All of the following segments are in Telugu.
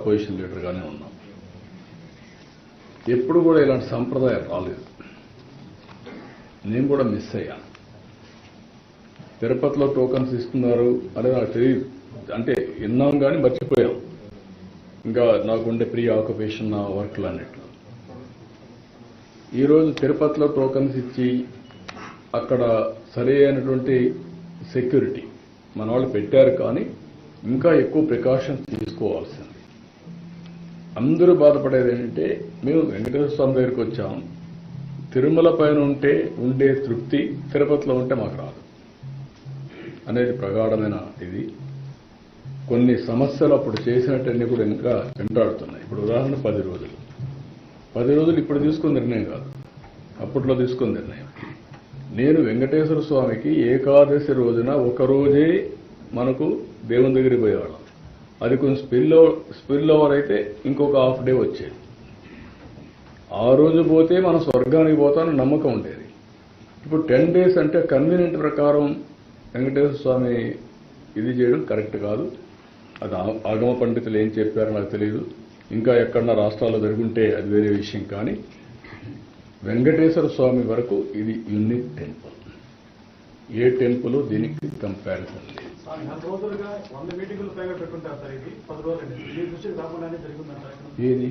అపోజిషన్ లీడర్గానే ఉన్నాం. ఎప్పుడు కూడా ఇలాంటి సంప్రదాయం రాలేదు. నేను కూడా మిస్ అయ్యాను. తిరుపతిలో టోకన్స్ ఇస్తున్నారు అనేది నాకు తెలియదు. అంటే విన్నాం కానీ మర్చిపోయాం. ఇంకా నాకుండే ప్రీ ఆక్యుపేషన్ నా వర్క్లు అన్నట్లు. ఈరోజు తిరుపతిలో టోకన్స్ ఇచ్చి అక్కడ సరి అయినటువంటి సెక్యూరిటీ మన వాళ్ళు పెట్టారు, కానీ ఇంకా ఎక్కువ ప్రికాషన్స్ తీసుకోవాల్సింది. అందరూ బాధపడేది ఏంటంటే, మేము వెంకటేశ్వర స్వామి దగ్గరికి వచ్చాం, తిరుమల పైన ఉండే తృప్తి తిరుపతిలో ఉంటే మాకు రాదు అనేది ప్రగాఢమైన ఇది. కొన్ని సమస్యలు అప్పుడు చేసినట్టన్నీ కూడా ఇంకా వెంటాడుతున్నాయి. ఇప్పుడు ఉదాహరణ 10 రోజులు ఇప్పుడు తీసుకున్న నిర్ణయం కాదు, అప్పట్లో తీసుకున్న నిర్ణయం. నేను వెంకటేశ్వర స్వామికి ఏకాదశి రోజున ఒకరోజే మనకు దేవుని దగ్గరికి పోయేవాళ్ళం. అది కొంచెం స్పిల్ ఓవర్ అయితే ఇంకొక హాఫ్ డే వచ్చేది. ఆ రోజు పోతే మనం స్వర్గానికి పోతామని నమ్మకం ఉండేది. ఇప్పుడు 10 days అంటే కన్వీనియంట్ ప్రకారం వెంకటేశ్వర స్వామి ఇది చేయడం కరెక్ట్ కాదు. అది ఆగమ పండితులు ఏం చెప్పారో నాకు తెలియదు. ఇంకా ఎక్కడన్నా రాష్ట్రాల్లో జరుగుంటే అది వేరే విషయం. కానీ వెంకటేశ్వర స్వామి వరకు ఇది యూనిక్ టెంపుల్. ఏ టెంపుల్ దీనికి కంపారిజన్ లేదు. ఏది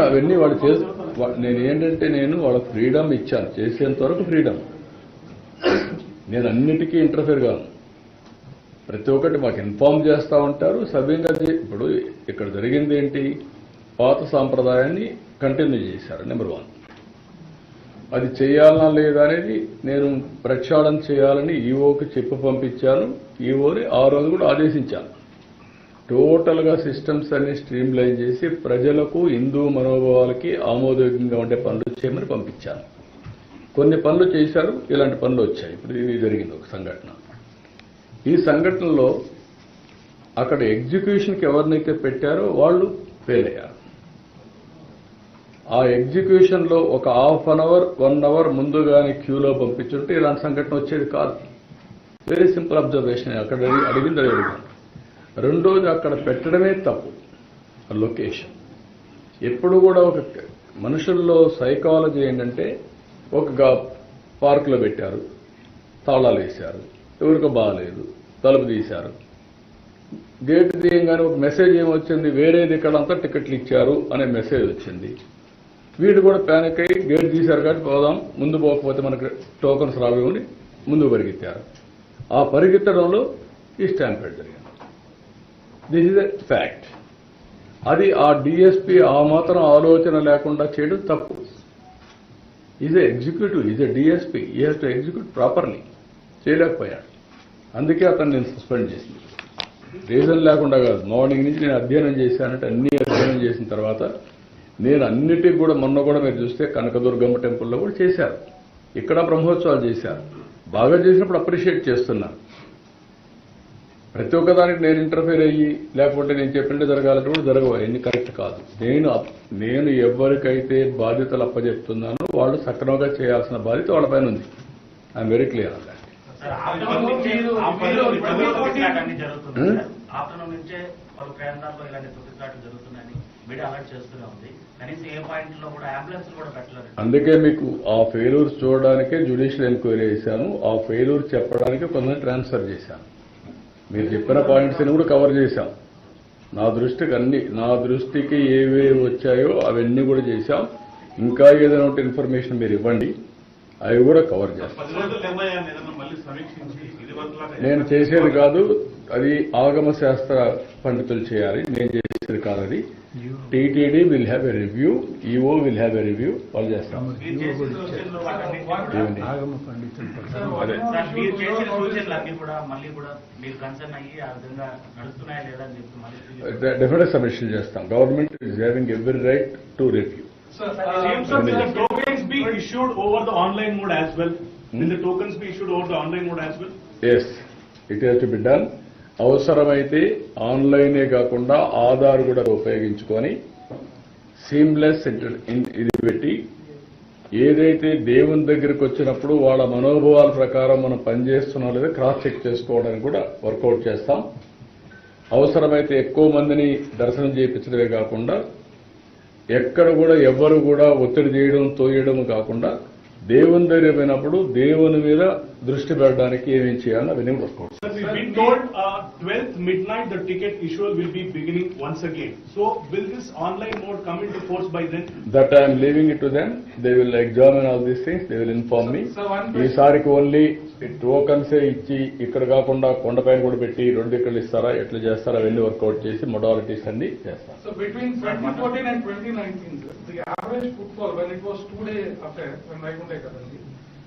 అవన్నీ వాడు నేను ఏంటంటే నేను వాళ్ళ ఫ్రీడమ్ ఇచ్చాను, చేసేంత వరకు ఫ్రీడమ్. నేను అన్నిటికీ ఇంటర్ఫేర్ కాను. ప్రతి ఒక్కటి మాకు ఇన్ఫార్మ్ చేస్తూ ఉంటారు సవ్యంగా. ఇప్పుడు ఇక్కడ జరిగింది ఏంటి, పాత సాంప్రదాయాన్ని కంటిన్యూ చేశారు. నెంబర్ 1, అది చేయాలనా లేదా అనేది నేను ప్రక్షాళన చేయాలని ఈవోకి చెప్పి పంపించాను. ఈవోని ఆ రోజు కూడా ఆదేశించాను. టోటల్గా సిస్టమ్స్ అన్ని స్ట్రీమ్ లైన్ చేసి ప్రజలకు హిందూ మనోభావాలకి ఆమోదయోగ్యంగా ఉండే పనులు చేయమని పంపించాను. కొన్ని పనులు చేశారు, ఇలాంటి పనులు వచ్చాయి. ఇప్పుడు ఇది జరిగింది ఒక సంఘటన. ఈ సంఘటనలో అక్కడ ఎగ్జిక్యూషన్కి ఎవరినైతే పెట్టారో వాళ్ళు ఫెయిల్ అయ్యారు. ఆ ఎగ్జిక్యూషన్లో ఒక హాఫ్ అన్ అవర్ 1 hour ముందుగానే క్యూలో పంపించుంటే ఇలాంటి సంఘటన వచ్చేది కాదు. Very simple observation. అక్కడ అడిగింది అడిగాను. రెండోది, అక్కడ పెట్టడమే తప్పు లొకేషన్. ఎప్పుడు కూడా ఒక మనుషుల్లో సైకాలజీ ఏంటంటే, ఒక పార్కులో పెట్టారు, తాళాలు వేశారు, ఎవరికో బాగాలేదు, తలుపు తీశారు, గేట్ తీయంగానే ఒక మెసేజ్ ఏమొచ్చింది, వేరేది ఇక్కడంతా టికెట్లు ఇచ్చారు అనే మెసేజ్ వచ్చింది. వీడు కూడా ప్యానిక్ అయ్యి గేట్ తీశారు కాబట్టి పోదాం, ముందు పోకపోతే మనకు టోకన్స్ రావేమని ముందుకు పరిగెత్తారు. ఆ పరిగెత్తడంలో ఈ స్టాంపేడ్ జరిగింది. This is a fact. అది ఆ డిఎస్పీ ఆ మాత్రం ఆలోచన లేకుండా చేయడం తప్పు. Is a executive, is a DSP, ఈ హ్యాస్ టు ఎగ్జిక్యూట్ ప్రాపర్లీ. చేయలేకపోయాడు. అందుకే అతను నేను సస్పెండ్ చేసింది. రీజన్ లేకుండా కాదు. మార్నింగ్ నుంచి నేను అధ్యయనం చేశానంటే అన్ని అధ్యయనం చేసిన తర్వాత నేను అన్నిటికీ కూడా మొన్న కూడా మీరు చూస్తే కనకదుర్గమ్మ టెంపుల్లో కూడా చేశారు, ఇక్కడ బ్రహ్మోత్సవాలు చేశారు. బాగా చేసినప్పుడు అప్రిషియేట్ చేస్తున్నారు. ప్రతి ఒక్కదానికి నేను ఇంటర్ఫేర్ అయ్యి లేకపోతే నేను చెప్పినట్టు జరగాలంటే కూడా జరగవు. ఎన్ని కరెక్ట్ కాదు. నేను ఎవరికైతే బాధ్యతలు అప్పచెప్తున్నానో వాళ్ళు సక్రమంగా చేయాల్సిన బాధ్యత వాళ్ళ పైన ఉంది. I'm very clear on that. అందుకే మీకు ఆ ఫెయిల్యూర్ చూడడానికే జ్యుడిషియల్ ఎంక్వైరీ చేశాను. ఆ ఫెయిల్యూర్ చెప్పడానికి కొంతమంది ట్రాన్స్ఫర్ చేశాను. మీరు చెప్పిన పాయింట్స్ ని కూడా కవర్ చేశాం. నా దృష్టికి ఏవేవి వచ్చాయో అవన్నీ కూడా చేశాం. ఇంకా ఏదైనా ఉంటే ఇన్ఫర్మేషన్ మీరు ఇవ్వండి, అవి కూడా కవర్ చేస్తాం. నేను చేసేది కాదు, అది ఆగమ శాస్త్ర పండితులు చేయాలి, నేను చేసేది కాదు. అది TTD will have a review, EO will have a review, వాళ్ళు చేస్తాం. డెఫినెట్ సబ్మిషన్ చేస్తాం. Government is having every right to review. Will the tokens be issued over the online mode as well? Will the tokens be issued over the online mode as well? Yes, it has to be done. అవసరమైతే ఆన్లైనే కాకుండా ఆధార్ కూడా ఉపయోగించుకొని సీమ్లెస్ ఇది పెట్టి ఏదైతే దేవుని దగ్గరికి వచ్చినప్పుడు వాళ్ళ మనోభావాల ప్రకారం మనం పనిచేస్తున్నాం లేదా క్రాస్ చెక్ చేసుకోవడానికి కూడా వర్కౌట్ చేస్తాం. అవసరమైతే ఎక్కువ మందిని దర్శనం చేయించడమే కాకుండా ఎక్కడ కూడా ఎవ్వరు కూడా ఒత్తిడి చేయడం తోయడం కాకుండా దేవుని దగ్గర పోయినప్పుడు దేవుని మీద దృష్టి పెట్టడానికి ఏమేం చేయాలని అవన్నీ work out. Sir, we've been told 12th midnight the ticket issue will be beginning once again. So will this online mode come into force by then? That I am leaving it to them. They will examine all these things. They will inform me. Sir, one ఈసారికి ఓన్లీ టోకన్సే ఇచ్చి ఇక్కడ కాకుండా కొండపైన కూడా పెట్టి 2 ఇక్కడ ఇస్తారా ఎట్లా చేస్తారా అవన్నీ వర్కౌట్ చేసి మొడాలిటీస్ అన్ని చేస్తారు. So between 2014 and 2019, sir, the average footfall when it was 2-day affair, when Vaikunta Ekadasi,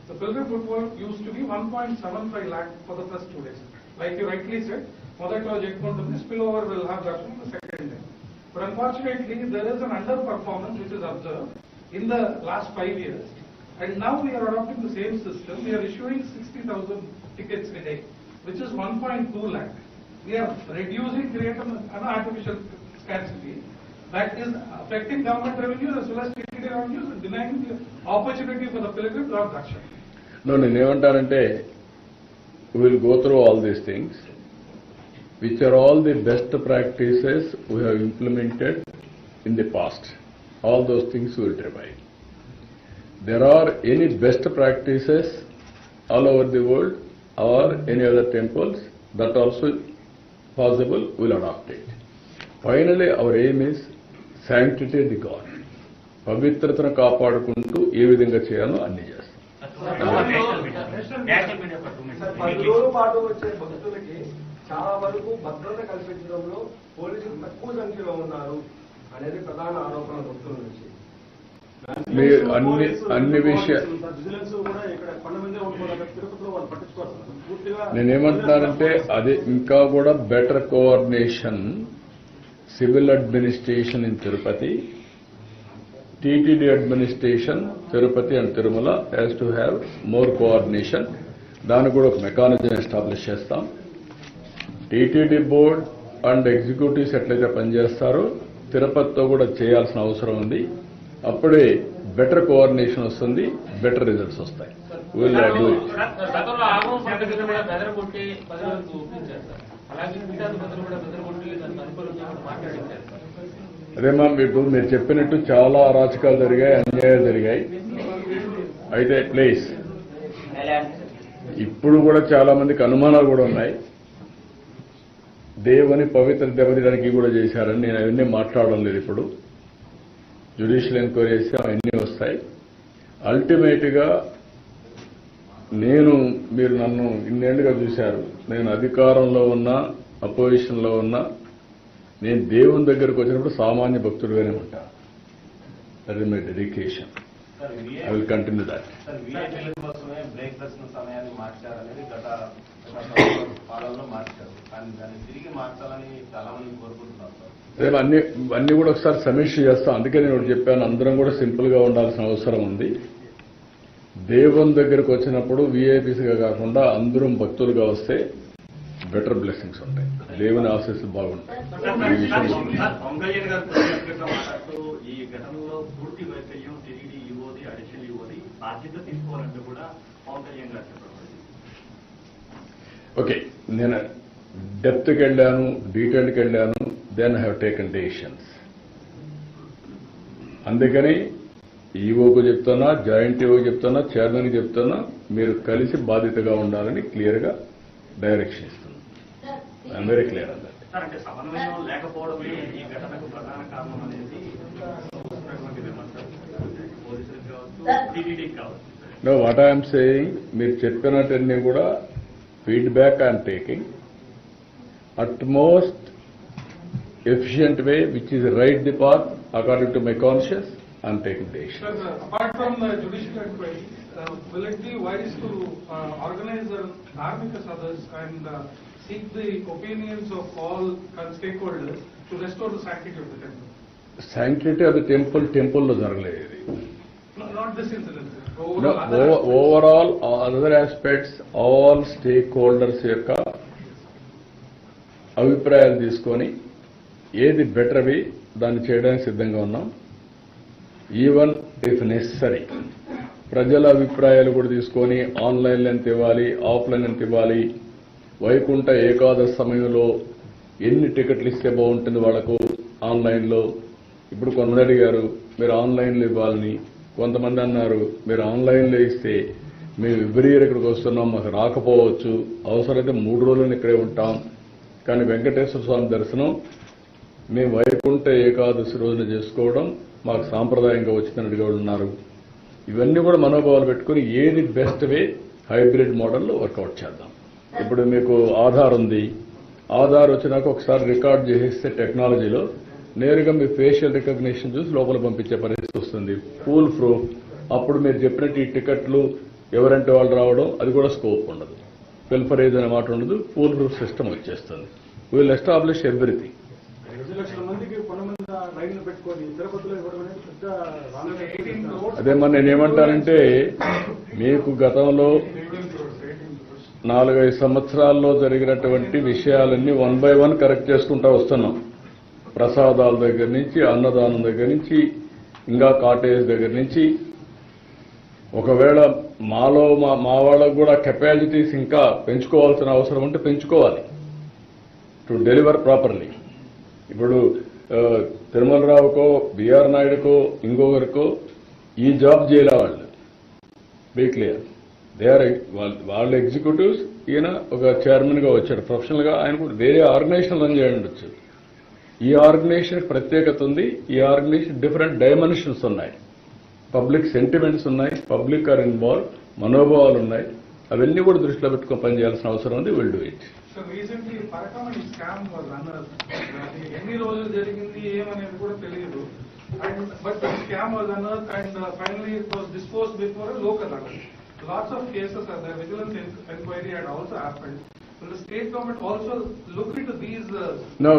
the pilgrim footfall used to be 1.75 lakh for the first 2 days. Like you rightly said, మొదట్లో చెప్పుకుంటుంది spillover will have darshan the second day. But unfortunately, there is an underperformance which is observed in the last 5 years. And now we are adopting the same system. We are issuing 60,000 tickets a day, which is 1.2 lakh. We are reducing, creating an artificial scarcity that is affecting government revenues as well as TTD revenues and denying the opportunity for the pilgrims of darshan. No, నేనేమంటానంటే we will go through all these things, which are all the best practices we have implemented in the past. All those things we will revive. There are any best practices all over the world or any other temples that also possible, we will adopt it. Finally, our aim is sanctity of the God. పవిత్రతను కాపాడుకుంటూ ఏ విధంగా చేయాలో అన్ని చేస్తాం. సార్, 10 రోజుల పాటు వచ్చే భక్తులకి చాలా వరకు భద్రత కల్పించడంలో పోలీసులు తక్కువ సంఖ్యలో ఉన్నారు అనేది ప్రధాన ఆరోపణ భక్తుల నుంచి. మీరు అన్ని విషయాలు విజిలెన్స్ కూడా ఇక్కడ 12 మంది ఉంటున్నారు, తిరుపతిలో వాళ్ళు పట్టించుకోవాలి పూర్తిగా. నేనేమంటున్నానంటే అది ఇంకా కూడా better coordination. Civil administration in Tirupati, TTD administration Tirupati and Tirumala has to have more coordination. దానికి కూడా ఒక మెకానిజం ఎస్టాబ్లిష్ చేస్తాం. TTD బోర్డ్ అండ్ ఎగ్జిక్యూటివ్స్ ఎట్లయితే పనిచేస్తారో తిరుపతితో కూడా చేయాల్సిన అవసరం ఉంది. అప్పుడే బెటర్ కోఆర్డినేషన్ వస్తుంది, బెటర్ రిజల్ట్స్ వస్తాయి. Will do it. గతంలో ఆగమం పద్ధతిని కూడా బెదరగొట్టి 10 వరకు ఒప్పించారు సార్. అలాగే పీఠాధిపతులు కూడా బెదరగొట్టి దానికి అనుకూలంగా మాట్లాడించారు సార్. అదేమా మీరు చెప్పినట్టు చాలా అరాచకాలు జరిగాయి, అన్యాయాలు జరిగాయి. అయితే ప్లీజ్ ఇప్పుడు కూడా చాలా మందికి అనుమానాలు కూడా ఉన్నాయి. దేవుని పవిత్ర దెబ్బతీయడానికి కూడా చేశారని నేను అవన్నీ మాట్లాడడం లేదు. ఇప్పుడు జ్యుడిషియల్ ఎంక్వైరీ చేస్తే అవన్నీ వస్తాయి. అల్టిమేట్గా మీరు నన్ను ఇన్నేళ్లుగా చూశారు. నేను అధికారంలో ఉన్నా అపోజిషన్లో ఉన్నా నేను దేవుని దగ్గరకు వచ్చినప్పుడు సామాన్య భక్తుడుగానే ఉంటాను. That is my dedication. I will continue that. కోసమే బ్రేక్ దర్శన సమయాన్ని మార్చారనేది గత పాలనలో మార్చారు, కానీ దాన్ని తిరిగి మార్చాలని చాలా మంది కోరుకుంటున్నారు సార్. రేపు అన్ని కూడా ఒకసారి సమీక్ష చేస్తాం. అందుకే నేను ఒకటి చెప్పాను, అందరం కూడా సింపుల్ గా ఉండాల్సిన అవసరం ఉంది. దేవుని దగ్గరకు వచ్చినప్పుడు విఐపీస్గా కాకుండా అందరం భక్తులుగా వస్తే బెటర్ బ్లెస్సింగ్స్ ఉంటాయి, దేవుని ఆశీస్సులు బాగుంటాయి. పొంగయ్యన్ గారు మాట్లాడుతూ ఈ ఘటనలో పూర్తి వైఫల్యం టీడీడీ ఈవోది, అడిషనల్ ఈవోది బాధ్యత తీసుకోవాలంటే కూడా పొంగయ్యన్ గారు చెప్పడం. ఓకే, నేను డెప్త్కి వెళ్ళాను, డీటెయిల్కి వెళ్ళాను, then I have taken decisions. అందుకని ఈవోకు చెప్తున్నా, జాయింట్ ఈవోకి చెప్తున్నా, చైర్మన్కి చెప్తున్నా, మీరు కలిసి బాధ్యతగా ఉండాలని క్లియర్గా డైరెక్షన్ ఇస్తున్నాను. I'm very clear an that. అంటే సమన్వయం లేకపోవడమే ఈ ఘటనకు ప్రధాన కారణం అనేది విమర్శలు పోలీసులకు కావచ్చు, టీడీడీకి కావచ్చు. నో, వాట్ ఐఎమ్ సేయింగ్, మీరు చెప్పినట్టన్నీ కూడా feedback I'm taking. utmost efficient way, which is right the path according to my conscience, I am taking decision. Sir, apart from the judicial inquiry, will it be wise to organize a dharmika sabhas and seek the opinions of all stakeholders to restore the sanctity of the temple? Sanctity of the temple lo jaragaledu idi. No, not this incident. No, overall other aspects, all stakeholders yokka అభిప్రాయాలు తీసుకొని ఏది బెటర్వి దాన్ని చేయడానికి సిద్ధంగా ఉన్నాం. ఈవెన్ ఇఫ్ నెసరీ ప్రజల అభిప్రాయాలు కూడా తీసుకొని ఆన్లైన్లో ఎంత ఇవ్వాలి, ఆఫ్లైన్ ఎంత ఇవ్వాలి, వైకుంఠ ఏకాదశి సమయంలో ఎన్ని టికెట్లు ఇస్తే బాగుంటుంది వాళ్ళకు ఆన్లైన్లో. ఇప్పుడు కొంతమంది అడిగారు మీరు ఆన్లైన్లో ఇవ్వాలని, కొంతమంది అన్నారు మీరు ఆన్లైన్లో ఇస్తే మేము ఎవ్రీ ఇయర్ ఇక్కడికి వస్తున్నాం, మాకు రాకపోవచ్చు, అవసరమైతే 3 రోజులు ఇక్కడే ఉంటాం, కానీ వెంకటేశ్వర స్వామి దర్శనం మేము వైకుంఠ ఏకాదశి రోజున చేసుకోవడం మాకు సాంప్రదాయంగా వచ్చిందని అడిగేవాళ్ళు ఉన్నారు. ఇవన్నీ కూడా మనోభావాలు పెట్టుకుని ఏది బెస్ట్ వే హైబ్రిడ్ మోడల్లో వర్కౌట్ చేద్దాం. ఇప్పుడు మీకు ఆధార్ ఉంది, ఆధార్ వచ్చినాక ఒకసారి రికార్డ్ చేసేస్తే టెక్నాలజీలో నేరుగా మీ ఫేషియల్ రికగ్నిషన్ చూసి లోపల పంపించే పరిస్థితి వస్తుంది. Full proof. అప్పుడు మీరు చెప్పినట్టు ఈ టికెట్లు ఎవరంటే వాళ్ళు రావడం అది కూడా స్కోప్ ఉండదు, పిల్ఫరేజ్ అనే మాట ఉండదు, ఫుల్ ప్రూఫ్ సిస్టమ్ వచ్చేస్తుంది. Will establish everything. 2 లక్షల మందికి కొంతమంది లైన్లు పెట్టుకొని తిరుపతిలో ఇవ్వడం అనేది పెద్ద రాంగ్. అదే మరి నేనేమంటానంటే మీకు గతంలో 4-5 సంవత్సరాల్లో జరిగినటువంటి విషయాలన్నీ 1 by 1 కరెక్ట్ చేసుకుంటూ వస్తున్నాం. ప్రసాదాల దగ్గర నుంచి, అన్నదానం దగ్గర నుంచి, ఇంకా కాటేజ్ దగ్గర నుంచి. ఒకవేళ మాలో మా వాళ్ళకు కూడా కెపాసిటీస్ ఇంకా పెంచుకోవాల్సిన అవసరం ఉంటే పెంచుకోవాలి టు డెలివర్ ప్రాపర్లీ. ఇప్పుడు తిరుమలరావుకో, బిఆర్ నాయుడుకో, ఇంకొకరికో ఈ జాబ్ చేయలే వాళ్ళు. Be clear. దే ఆర్ వాళ్ళ ఎగ్జిక్యూటివ్స్, ఈయన ఒక చైర్మన్గా వచ్చాడు ప్రొఫెషనల్గా. ఆయన కూడా వేరే ఆర్గనైజేషన్ రన్ చేయవచ్చు. ఈ ఆర్గనైజేషన్ ప్రత్యేకత ఉంది. ఈ ఆర్గనైజేషన్ డిఫరెంట్ డైమెన్షన్స్ ఉన్నాయి, పబ్లిక్ సెంటిమెంట్స్ ఉన్నాయి, పబ్లిక్ ఆర్ ఇన్వాల్వ్, మనోభావాలు ఉన్నాయి. అవన్నీ కూడా దృష్టిలో పెట్టుకుని పనిచేయాల్సిన అవసరం ఉంది. Will do it. So recently Parakamani scam was అన్నారు. ఎన్ని రోజులు జరిగింది ఏమనేది కూడా తెలియదు. అండ్ బట్ స్కామ్ వాజ్ అన్నారు and finally it was disposed before a local audit. Lots of cases are there. Vigilance inquiry had also happened. Will the state government also look into these? No,